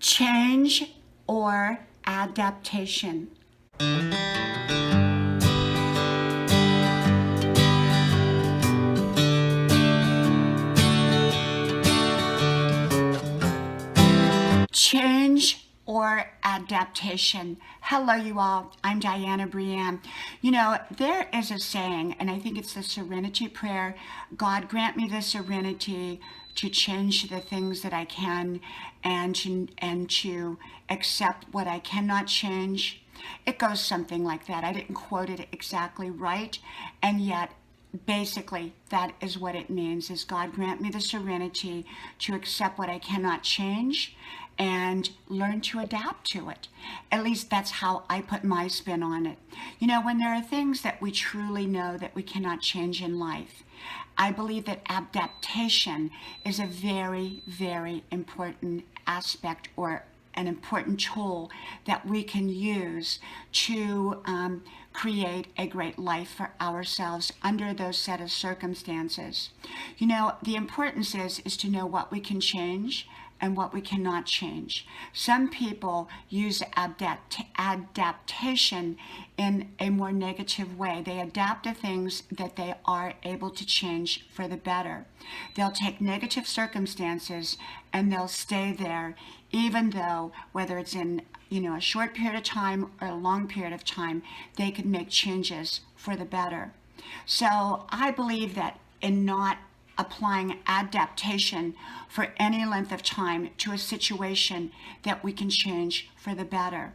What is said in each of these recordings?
change or adaptation. Change or adaptation. Hello, you all. I'm Diana Brienne. You know, there is a saying, and I think it's the serenity prayer. God, grant me the serenity to change the things that I can and to accept what I cannot change. It goes something like that. I didn't quote it exactly right, and yet basically that is what it means, is God grant me the serenity to accept what I cannot change and learn to adapt to it. At least that's how I put my spin on it. You know, when there are things that we truly know that we cannot change in life, I believe that adaptation is a very, very important aspect, or an important tool that we can use to create a great life for ourselves under those set of circumstances. You know, the importance is to know what we can change and what we cannot change. Some people use adaptation in a more negative way. They adapt to things that they are able to change for the better. They'll take negative circumstances and they'll stay there, even though, whether it's in a short period of time or a long period of time, they can make changes for the better. So I believe that in not applying adaptation for any length of time to a situation, that we can change for the better.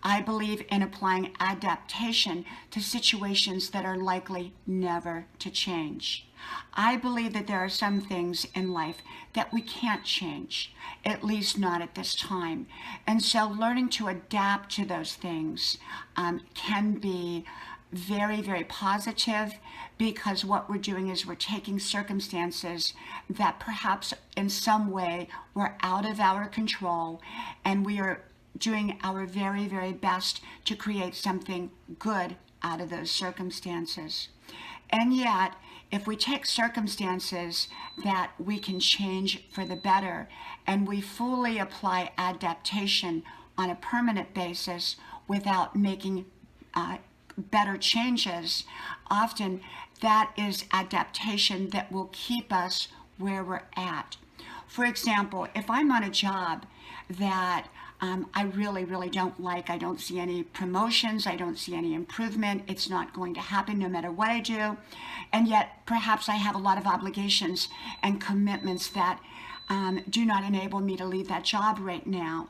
I believe in applying adaptation to situations that are likely never to change. I believe that there are some things in life that we can't change, at least not at this time. And so learning to adapt to those things can be very, very positive, because what we're doing is we're taking circumstances that perhaps in some way were out of our control, and we are doing our very, very best to create something good out of those circumstances. And yet, if we take circumstances that we can change for the better, and we fully apply adaptation on a permanent basis without making better changes, often that is adaptation that will keep us where we're at. For example, if I'm on a job that I really, really don't like, I don't see any promotions, I don't see any improvement, it's not going to happen no matter what I do, and yet perhaps I have a lot of obligations and commitments that do not enable me to leave that job right now,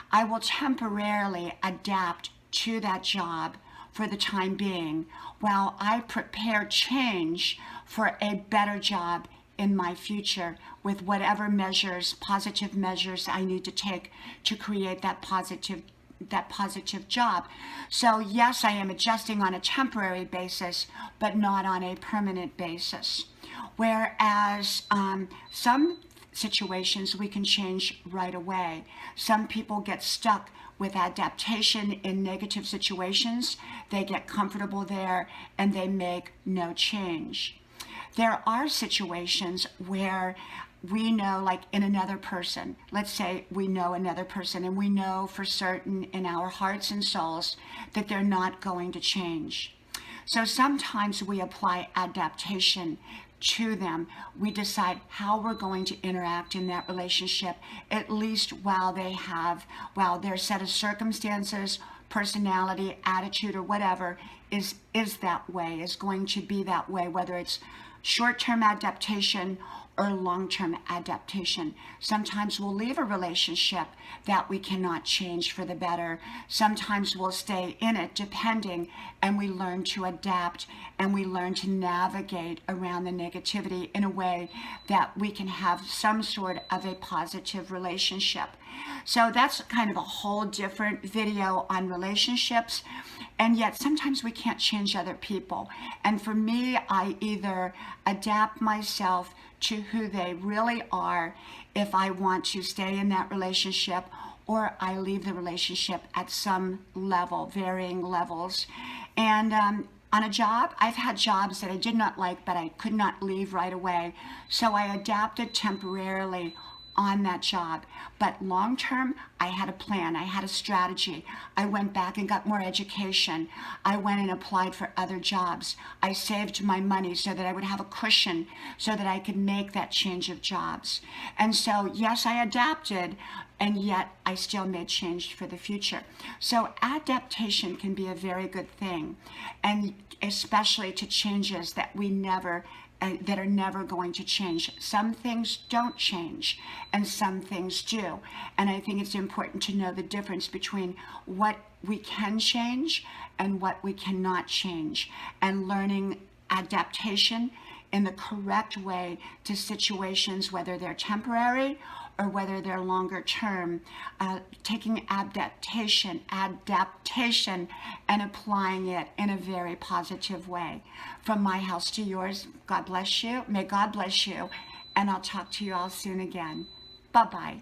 I will temporarily adapt to that job for the time being while I prepare change for a better job in my future, with whatever measures, positive measures, I need to take to create that positive job. So yes, I am adjusting on a temporary basis, but not on a permanent basis. Whereas some situations we can change right away. Some people get stuck with adaptation in negative situations. They get comfortable there and they make no change. There are situations where we know, like in another person, let's say we know another person and we know for certain in our hearts and souls that they're not going to change. So sometimes we apply adaptation to them. We decide how we're going to interact in that relationship, at least while their set of circumstances, personality, attitude, or whatever is that way, is going to be that way, whether it's short-term adaptation or long-term adaptation. Sometimes we'll leave a relationship that we cannot change for the better. Sometimes we'll stay in it depending, and we learn to adapt and we learn to navigate around the negativity in a way that we can have some sort of a positive relationship. So that's kind of a whole different video on relationships. And yet sometimes we can't change other people. And for me, I either adapt myself to who they really are if I want to stay in that relationship, or I leave the relationship at some level, varying levels. And on a job, I've had jobs that I did not like, but I could not leave right away. So I adapted temporarily on that job. But long term, I had a plan, I had a strategy. I went back and got more education. I went and applied for other jobs. I saved my money so that I would have a cushion so that I could make that change of jobs. And so, yes, I adapted, and yet I still made change for the future. So adaptation can be a very good thing, and especially to changes that that are never going to change. Some things don't change and some things do. And I think it's important to know the difference between what we can change and what we cannot change, and learning adaptation in the correct way to situations, whether they're temporary or whether they're longer term, taking adaptation and applying it in a very positive way. From my house to yours, God bless you. May God bless you. And I'll talk to you all soon again. Bye-bye.